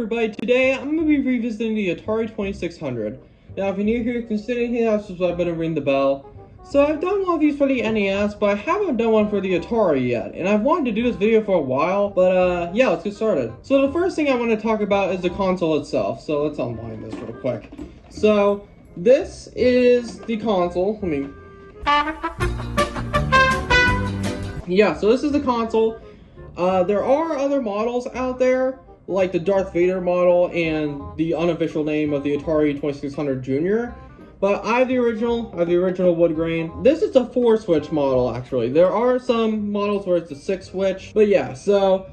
everybody, today I'm going to be revisiting the Atari 2600. Now if you're new here, consider hitting that subscribe button and ring the bell. So I've done one of these for the NES, but I haven't done one for the Atari yet. And I've wanted to do this video for a while, but yeah, let's get started. So the first thing I want to talk about is the console itself. So let's unwind this real quick. So this is the console. Yeah, so this is the console. There are other models out there, like the Darth Vader model and the unofficial name of the Atari 2600 Junior. But I have the original wood grain. This is a 4-switch model, actually. There are some models where it's a 6-switch. But yeah, so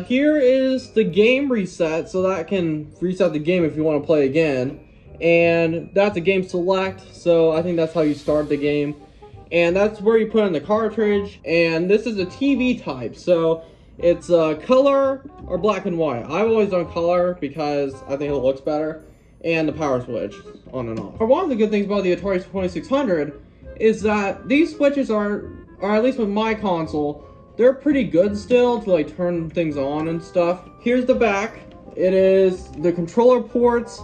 here is the game reset, so that can reset the game if you want to play again. And that's a game select, so I think that's how you start the game. And that's where you put in the cartridge. And this is a TV type, so it's color or black and white. I've always done color because I think it looks better. And the power switch, on and off. One of the good things about the Atari 2600 is that these switches are at least with my console, they're pretty good still to like turn things on and stuff. Here's the back. It is the controller ports,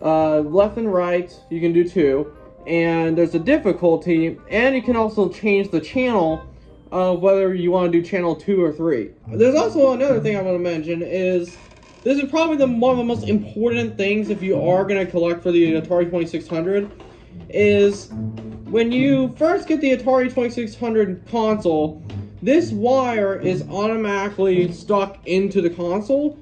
left and right. You can do two. And there's a difficulty, and you can also change the channel whether you want to do channel 2 or 3. There's also another thing I want to mention is this is probably one of the most important things if you are going to collect for the Atari 2600 is when you first get the Atari 2600 console, this wire is automatically stuck into the console,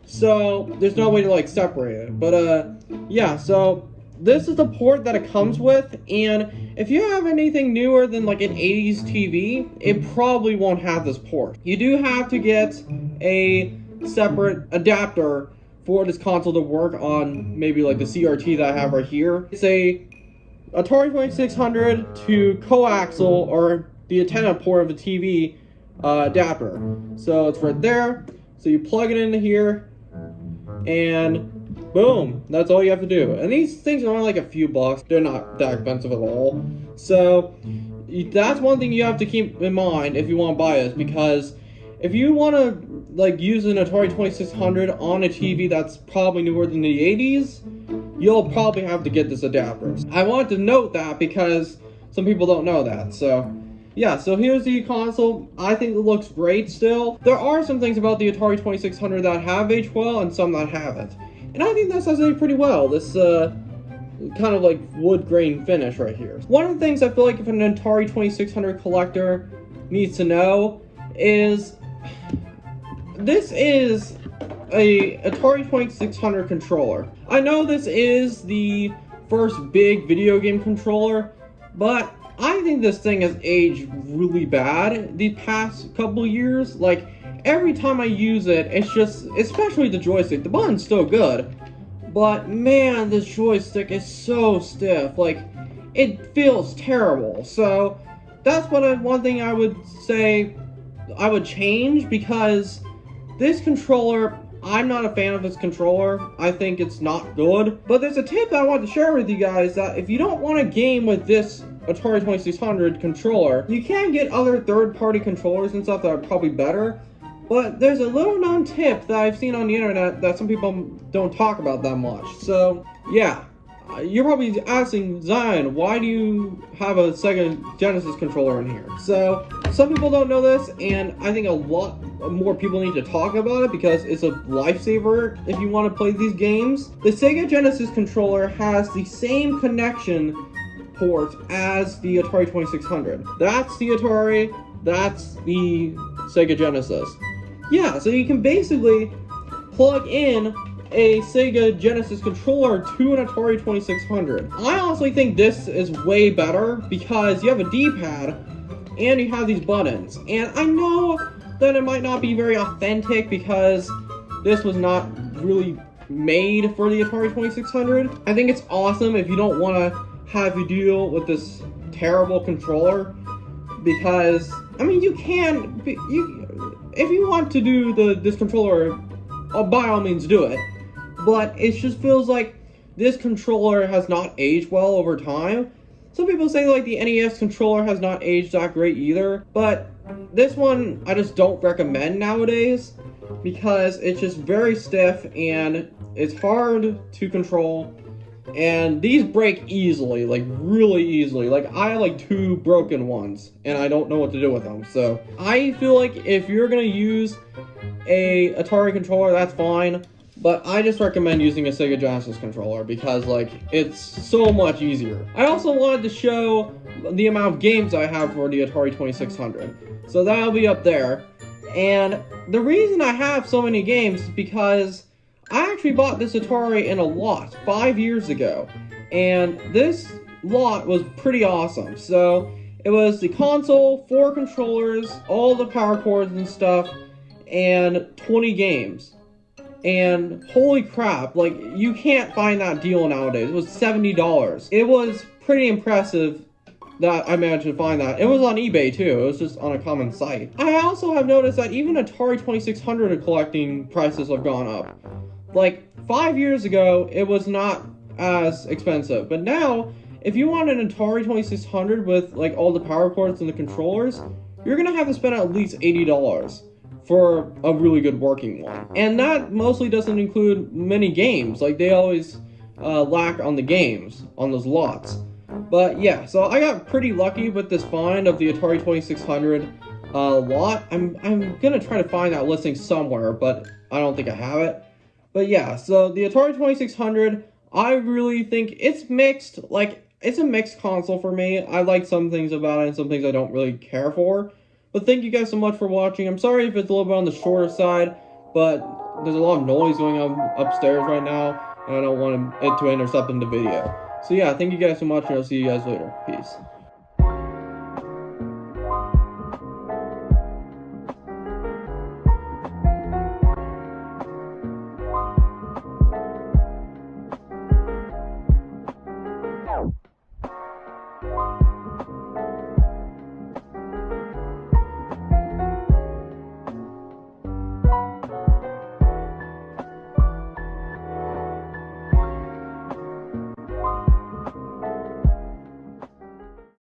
so there's no way to like separate it. But yeah, so this is the port that it comes with, and if you have anything newer than like an 80s TV, it probably won't have this port. You do have to get a separate adapter for this console to work on maybe like the CRT that I have right here. It's a Atari 2600 to coaxial or the antenna port of the TV adapter. So it's right there. So you plug it into here and boom, that's all you have to do. And these things are only like a few bucks. They're not that expensive at all. So that's one thing you have to keep in mind if you want to buy this, because if you want to like use an Atari 2600 on a TV that's probably newer than the 80s, you'll probably have to get this adapter. I wanted to note that because some people don't know that. So yeah, so here's the console. I think it looks great still. There are some things about the Atari 2600 that have aged well and some that haven't. And I think this does aged pretty well. This kind of like wood grain finish right here. One of the things I feel like if an Atari 2600 collector needs to know is this is a Atari 2600 controller. I know this is the first big video game controller, but I think this thing has aged really bad the past couple years. Like, every time I use it, it's just, especially the joystick, the button's still good, but man, this joystick is so stiff. Like, it feels terrible. So that's one thing I would say I would change, because this controller, I'm not a fan of this controller. I think it's not good. But there's a tip I want to share with you guys, that if you don't want to game with this Atari 2600 controller, you can get other third-party controllers and stuff that are probably better. But there's a little known tip that I've seen on the internet that some people don't talk about that much. So yeah, you're probably asking, Zion, why do you have a Sega Genesis controller in here? So some people don't know this, and I think a lot more people need to talk about it because it's a lifesaver if you want to play these games. The Sega Genesis controller has the same connection port as the Atari 2600. That's the Atari, that's the Sega Genesis. Yeah, so you can basically plug in a Sega Genesis controller to an Atari 2600. I honestly think this is way better because you have a D-pad and you have these buttons. And I know that it might not be very authentic because this was not really made for the Atari 2600. I think it's awesome if you don't want to have you deal with this terrible controller, because I mean, you can, if you want to do this controller, by all means do it. But it just feels like this controller has not aged well over time. Some people say like the NES controller has not aged that great either, but this one I just don't recommend nowadays. because it's just very stiff and it's hard to control. And these break easily, like really easily. Like I have like 2 broken ones and I don't know what to do with them. So I feel like if you're gonna use a Atari controller, that's fine. But I just recommend using a Sega Genesis controller because like it's so much easier. I also wanted to show the amount of games I have for the Atari 2600. So that'll be up there. And the reason I have so many games is because I actually bought this Atari in a lot 5 years ago, and this lot was pretty awesome. So it was the console, 4 controllers, all the power cords and stuff, and 20 games. And holy crap, like you can't find that deal nowadays. It was $70. It was pretty impressive that I managed to find that. It was on eBay too, it was just on a common site. I also have noticed that even Atari 2600 collecting prices have gone up. Like 5 years ago, it was not as expensive, but now, if you want an Atari 2600 with like all the power cords and the controllers, you're gonna have to spend at least $80 for a really good working one. And that mostly doesn't include many games, like they always lack on the games, on those lots. But yeah, so I got pretty lucky with this find of the Atari 2600 lot. I'm gonna try to find that listing somewhere, but I don't think I have it. But yeah, so the Atari 2600, I really think it's mixed. Like, it's a mixed console for me. I like some things about it and some things I don't really care for. But thank you guys so much for watching. I'm sorry if it's a little bit on the shorter side, but there's a lot of noise going on upstairs right now, and I don't want it to interrupt in the video. So yeah, thank you guys so much, and I'll see you guys later. Peace.